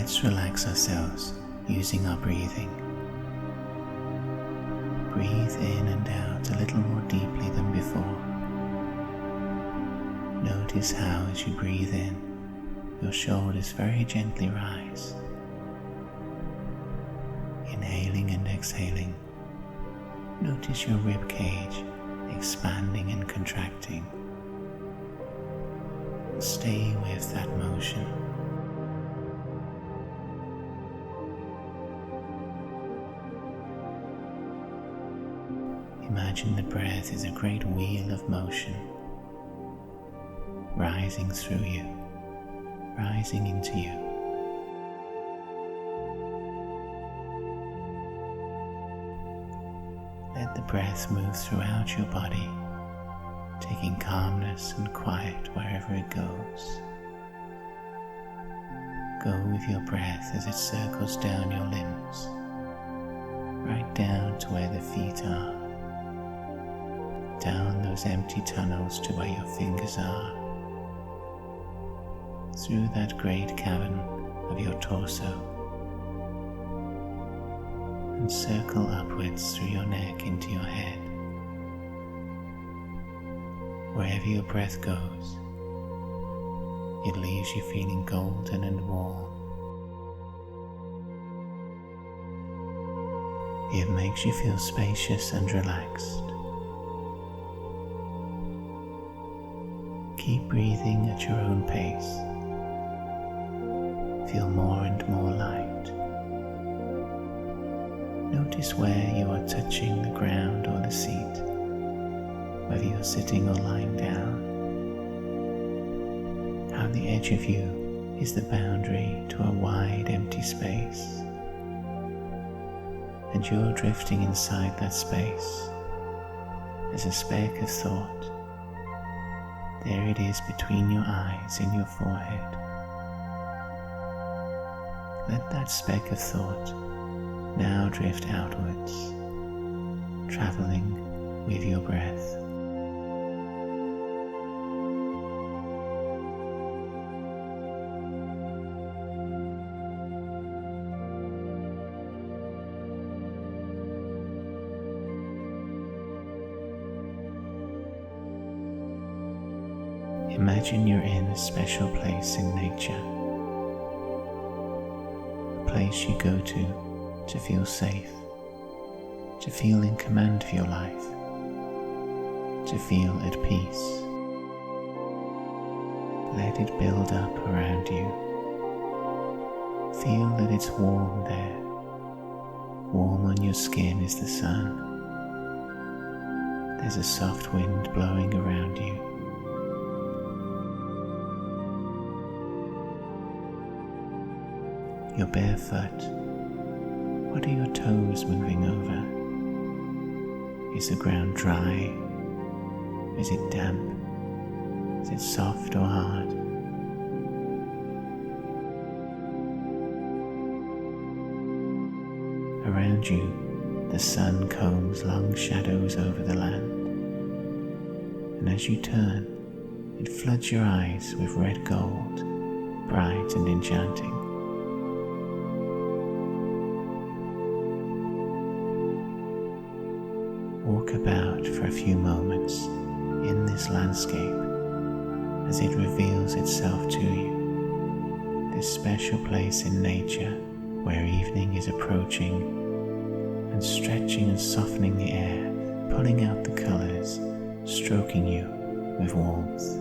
Let's relax ourselves using our breathing. Breathe in and out a little more deeply than before. Notice how, as you breathe in, your shoulders very gently rise. Inhaling and exhaling, notice your rib cage expanding and contracting. Stay with that motion. Imagine the breath is a great wheel of motion, rising through you, rising into you. Let the breath move throughout your body, taking calmness and quiet wherever it goes. Go with your breath as it circles down your limbs, right down to where the feet are, down those empty tunnels to where your fingers are, through that great cavern of your torso, and circle upwards through your neck into your head. Wherever your breath goes, it leaves you feeling golden and warm. It makes you feel spacious and relaxed. Keep breathing at your own pace. Feel more and more light. Notice where you are touching the ground or the seat, whether you're sitting or lying down. How the edge of you is the boundary to a wide empty space, and you're drifting inside that space as a speck of thought. There it is between your eyes in your forehead. Let that speck of thought now drift outwards, traveling with your breath. Imagine you're in a special place in nature, a place you go to feel safe, to feel in command of your life, to feel at peace. Let it build up around you. Feel that it's warm there. Warm on your skin is the sun. There's a soft wind blowing around you. You're barefoot. What are your toes moving over? Is the ground dry? Is it damp? Is it soft or hard? Around you, the sun combs long shadows over the land, and as you turn, it floods your eyes with red gold, bright and enchanting. Walk about for a few moments in this landscape as it reveals itself to you, this special place in nature where evening is approaching and stretching and softening the air, pulling out the colors, stroking you with warmth.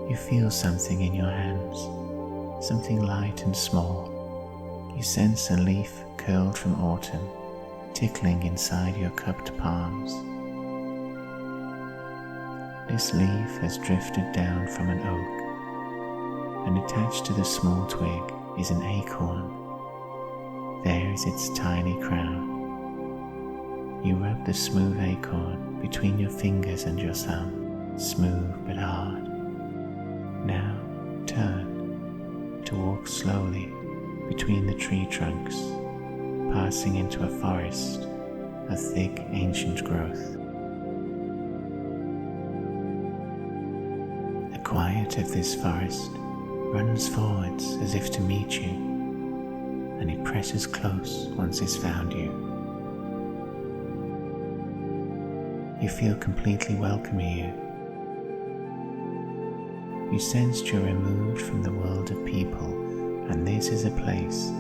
You feel something in your hands, something light and small. You sense a leaf curled from autumn, tickling inside your cupped palms. This leaf has drifted down from an oak, and attached to the small twig is an acorn. There is its tiny crown. You rub the smooth acorn between your fingers and your thumb. smooth but hard. Now turn to walk slowly between the tree trunks, passing into a forest of thick ancient growth. The quiet of this forest runs forwards as if to meet you, and it presses close once it's found you. You feel completely welcome here. You sensed you're removed from the world of people, and this is a place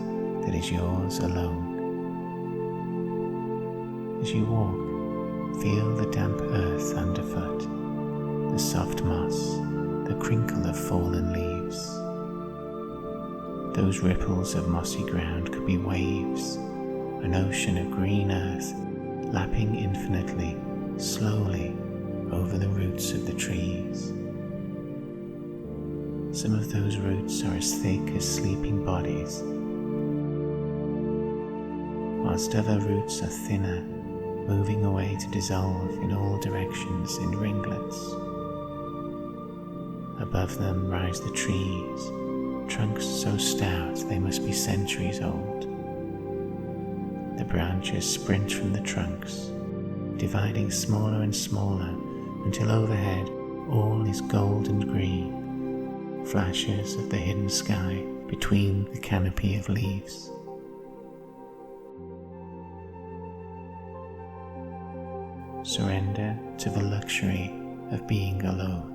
that is yours alone. As you walk, feel the damp earth underfoot, the soft moss, the crinkle of fallen leaves. Those ripples of mossy ground could be waves, an ocean of green earth lapping infinitely, slowly over the roots of the trees. Some of those roots are as thick as sleeping bodies, whilst other roots are thinner, moving away to dissolve in all directions in ringlets. Above them rise the trees, trunks so stout they must be centuries old. The branches sprint from the trunks, dividing smaller and smaller until overhead all is gold and green, flashes of the hidden sky between the canopy of leaves. Surrender to the luxury of being alone.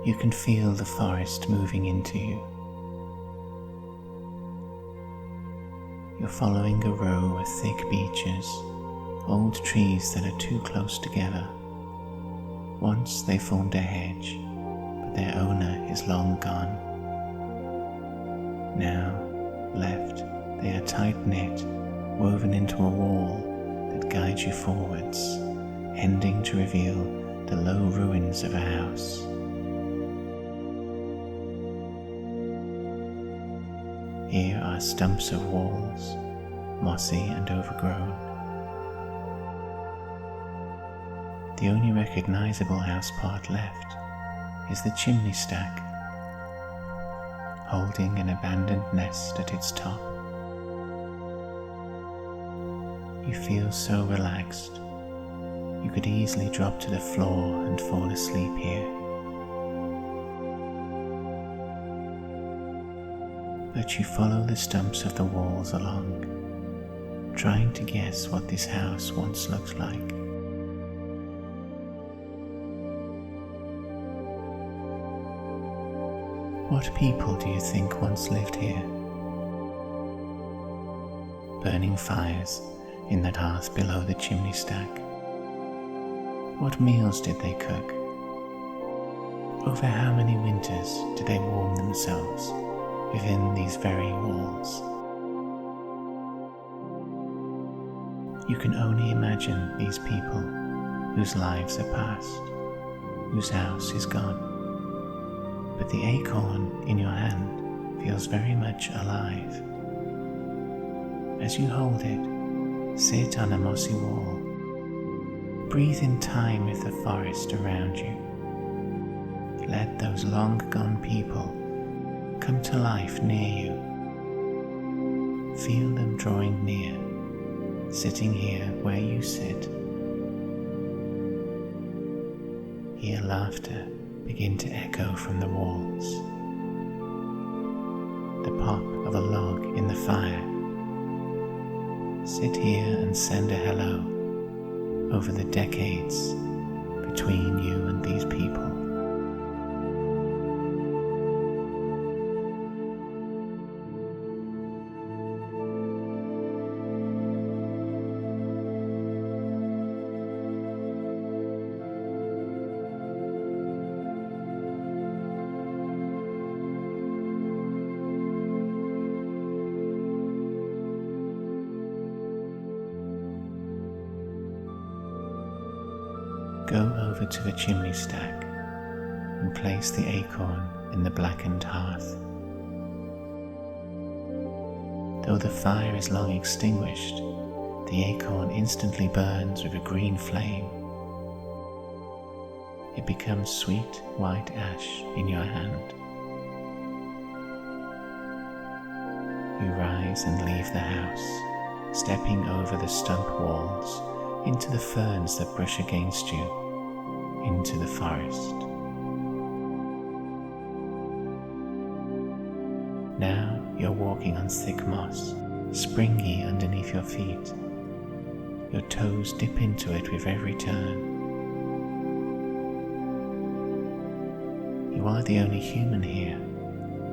You can feel the forest moving into you. You're following a row of thick beeches, old trees that are too close together. Once they formed a hedge, but their owner is long gone. Now, left, they are tight-knit, woven into a wall that guides you forwards, ending to reveal the low ruins of a house. Here are stumps of walls, mossy and overgrown. The only recognizable house part left is the chimney stack, holding an abandoned nest at its top. You feel so relaxed, you could easily drop to the floor and fall asleep here. But you follow the stumps of the walls along, trying to guess what this house once looked like. What people do you think once lived here? Burning fires in that hearth below the chimney stack. What meals did they cook? Over how many winters did they warm themselves within these very walls? You can only imagine these people whose lives are past, whose house is gone. But the acorn in your hand feels very much alive. As you hold it, sit on a mossy wall. Breathe in time with the forest around you. Let those long-gone people come to life near you. Feel them drawing near, sitting here where you sit. Hear laughter begin to echo from the walls. The pop of a log in the fire. Sit here and send a hello over the decades between you and these people. Go over to the chimney stack and place the acorn in the blackened hearth. Though the fire is long extinguished, the acorn instantly burns with a green flame. It becomes sweet white ash in your hand. You rise and leave the house, stepping over the stump walls into the ferns that brush against you, into the forest. Now you're walking on thick moss, springy underneath your feet. Your toes dip into it with every turn. You are the only human here,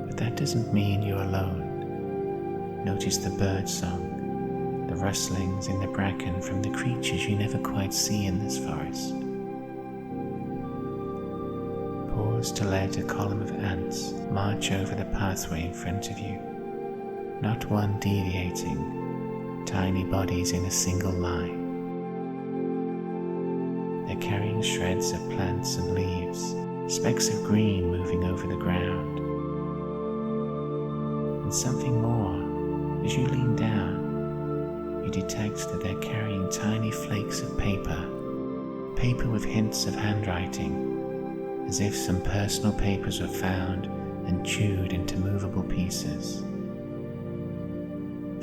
but that doesn't mean you're alone. Notice the bird song, the rustlings in the bracken from the creatures you never quite see in this forest. Pause to let a column of ants march over the pathway in front of you, not one deviating, tiny bodies in a single line. They're carrying shreds of plants and leaves, specks of green moving over the ground. And something more, as you lean down, you detect that they're carrying tiny flakes of paper with hints of handwriting, as if some personal papers were found and chewed into movable pieces.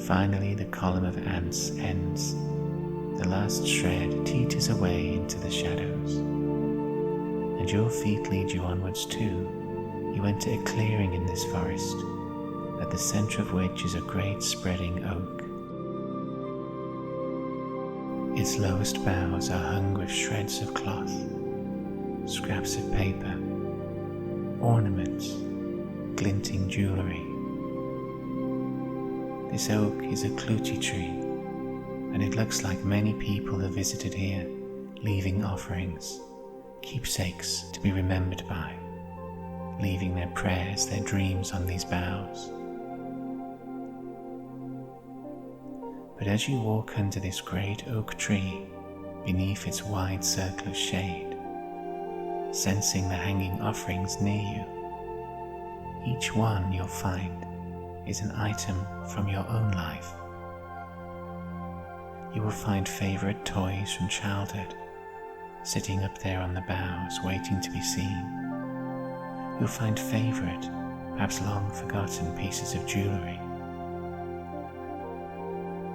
Finally, the column of ants ends. The last shred teeters away into the shadows, and your feet lead you onwards too. You enter a clearing in this forest, at the center of which is a great spreading oak. Its lowest boughs are hung with shreds of cloth, scraps of paper, ornaments, glinting jewelry. This oak is a klutchi tree, and it looks like many people have visited here, leaving offerings, keepsakes to be remembered by, leaving their prayers, their dreams on these boughs. But as you walk under this great oak tree, beneath its wide circle of shade, sensing the hanging offerings near you, each one you'll find is an item from your own life. You will find favorite toys from childhood, sitting up there on the boughs waiting to be seen. You'll find favorite, perhaps long forgotten pieces of jewelry.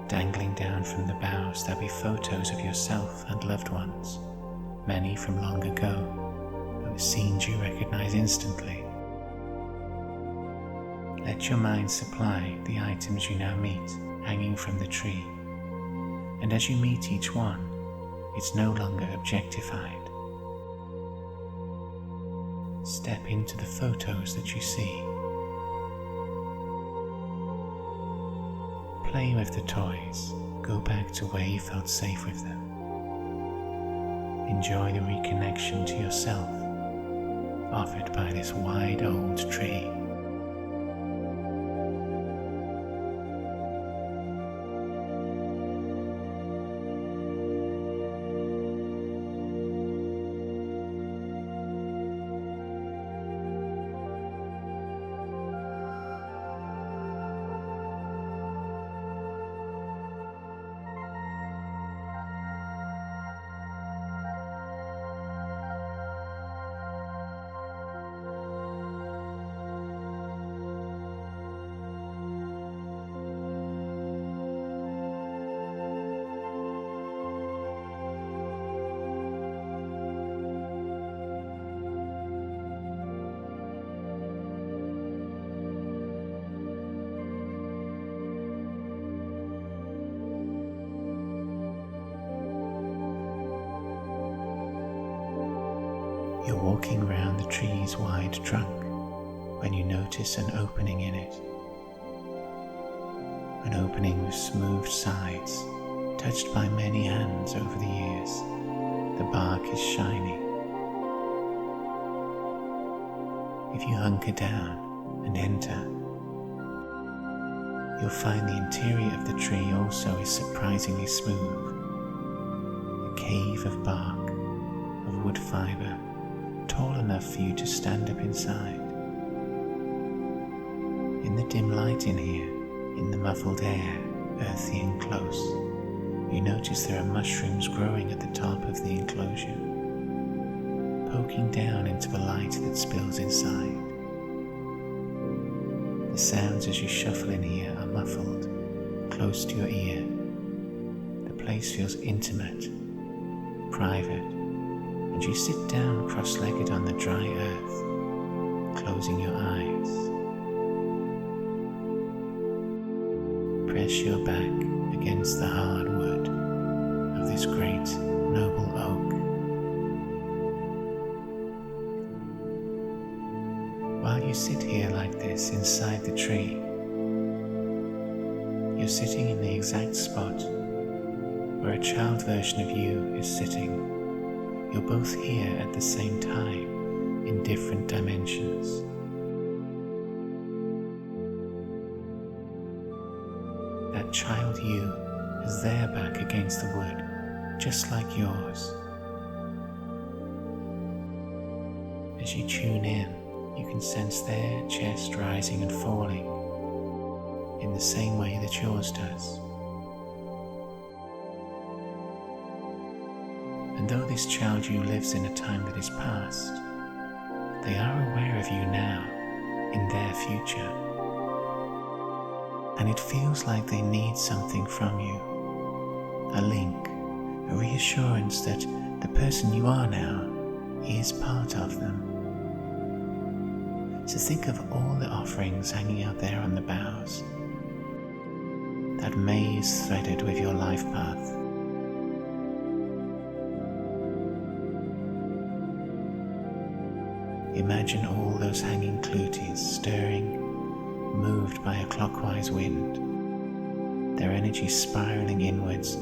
Dangling down from the boughs, there'll be photos of yourself and loved ones, many from long ago, those scenes you recognize instantly. Let your mind supply the items you now meet hanging from the tree, and as you meet each one, it's no longer objectified. Step into the photos that you see. Play with the toys, go back to where you felt safe with them. Enjoy the reconnection to yourself offered by this wide old tree. You're walking round the tree's wide trunk when you notice an opening in it. An opening with smoothed sides, touched by many hands over the years. The bark is shiny. If you hunker down and enter, you'll find the interior of the tree also is surprisingly smooth. A cave of bark, of wood fibre, tall enough for you to stand up inside. In the dim light in here, in the muffled air, earthy and close, you notice there are mushrooms growing at the top of the enclosure, poking down into the light that spills inside. The sounds as you shuffle in here are muffled, close to your ear. The place feels intimate, private, and you sit down cross-legged on the dry earth, closing your eyes. Press your back against the hard wood of this great, noble oak. While you sit here like this inside the tree, you're sitting in the exact spot where a child version of you is sitting. You're both here at the same time in different dimensions. That child you is there back against the wood, just like yours. As you tune in, you can sense their chest rising and falling in the same way that yours does. And though this child you lives in a time that is past, they are aware of you now, in their future. And it feels like they need something from you, a link, a reassurance that the person you are now is part of them. So think of all the offerings hanging out there on the boughs, that maze threaded with your life path. Imagine all those hanging cluties stirring, moved by a clockwise wind, their energy spiraling inwards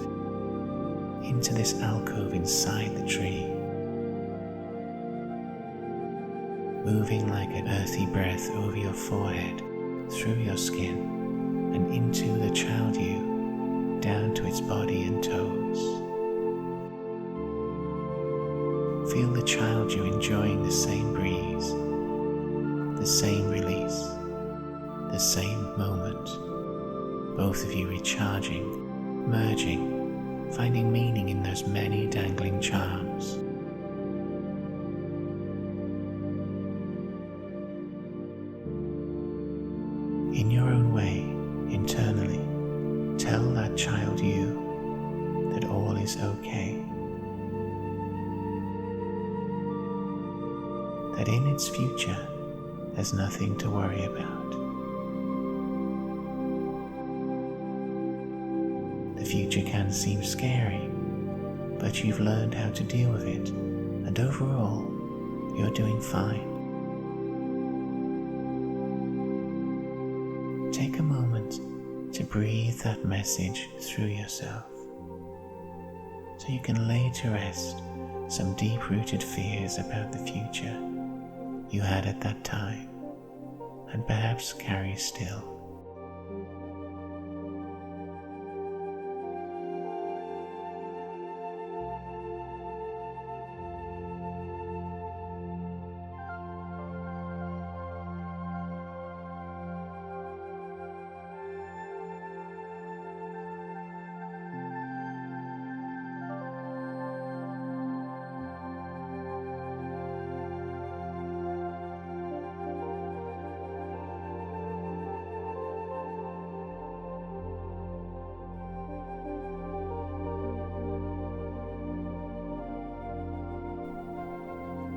into this alcove inside the tree, moving like an earthy breath over your forehead, through your skin, and into the child you, down to its body and toes. Feel the child you enjoying the same breeze, the same release, the same moment, both of you recharging, merging, finding meaning in those many dangling charms. In your own way, internally, tell that child you that all is okay. That in its future, there's nothing to worry about. The future can seem scary, but you've learned how to deal with it, and overall, you're doing fine. Take a moment to breathe that message through yourself, so you can lay to rest some deep-rooted fears about the future you had at that time, and perhaps carry still.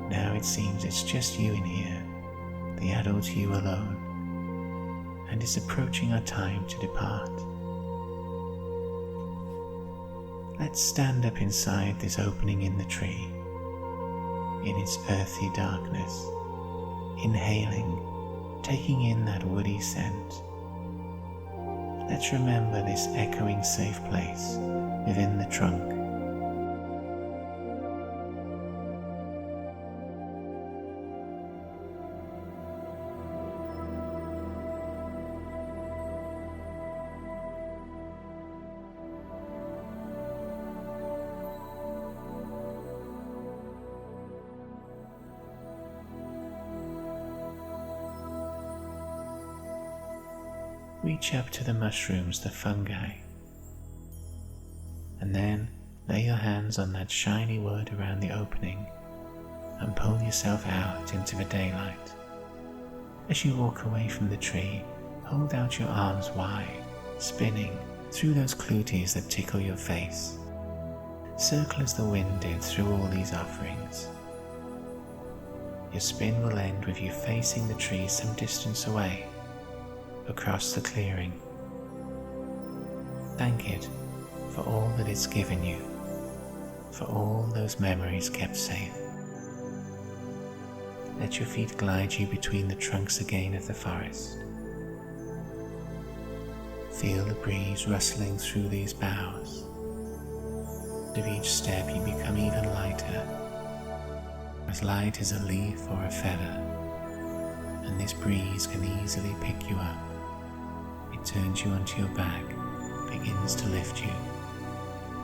Now it seems it's just you in here, the adult you alone, and it's approaching our time to depart. Let's stand up inside this opening in the tree. in its earthy darkness, inhaling, taking in that woody scent. Let's remember this echoing safe place within the trunk. Reach up to the mushrooms, the fungi, and then lay your hands on that shiny wood around the opening and pull yourself out into the daylight. As you walk away from the tree, hold out your arms wide, spinning through those cluties that tickle your face. Circle as the wind did through all these offerings. Your spin will end with you facing the tree some distance away, across the clearing. Thank it for all that it's given you, for all those memories kept safe. Let your feet glide you between the trunks again of the forest. Feel the breeze rustling through these boughs. With each step you become even lighter, as light as a leaf or a feather, and this breeze can easily pick you up. It turns you onto your back, begins to lift you,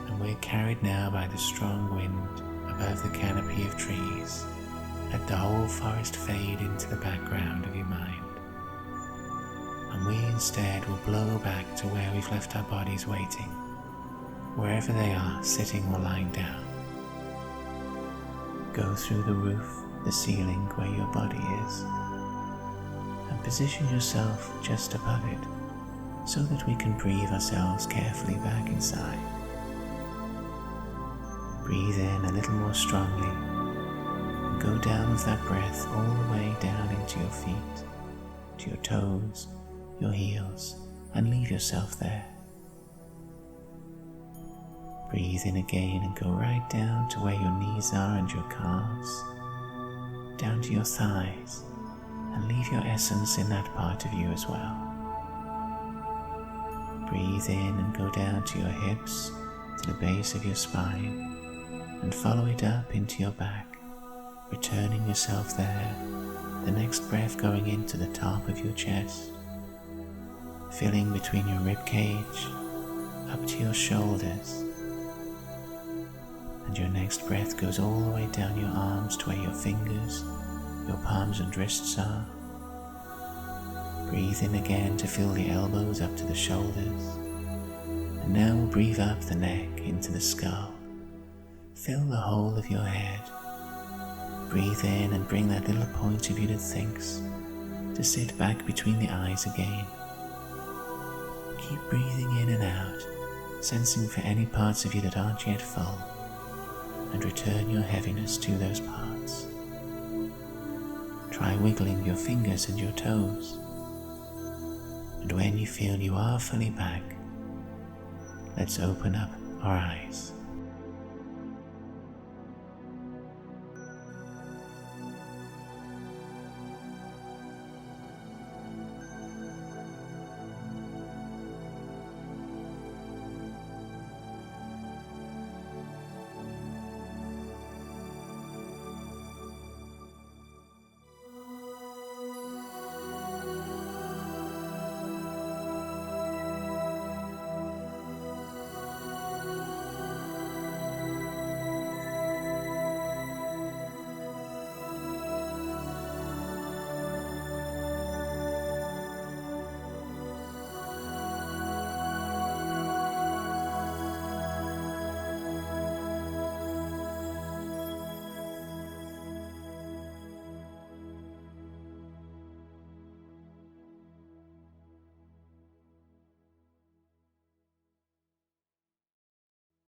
and we're carried now by the strong wind above the canopy of trees. Let the whole forest fade into the background of your mind, and we instead will blow back to where we've left our bodies waiting, wherever they are, sitting or lying down. Go through the roof, the ceiling where your body is, and position yourself just above it, so that we can breathe ourselves carefully back inside. Breathe in a little more strongly, and go down with that breath all the way down into your feet, to your toes, your heels, and leave yourself there. Breathe in again and go right down to where your knees are and your calves, down to your thighs, and leave your essence in that part of you as well. Breathe in and go down to your hips, to the base of your spine, and follow it up into your back, returning yourself there, the next breath going into the top of your chest, filling between your rib cage, up to your shoulders, and your next breath goes all the way down your arms to where your fingers, your palms and wrists are. Breathe in again to fill the elbows up to the shoulders, and now we'll breathe up the neck into the skull. Fill the whole of your head. Breathe in and bring that little point of you that thinks to sit back between the eyes again. Keep breathing in and out, sensing for any parts of you that aren't yet full, and return your heaviness to those parts. Try wiggling your fingers and your toes. And when you feel you are fully back, let's open up our eyes.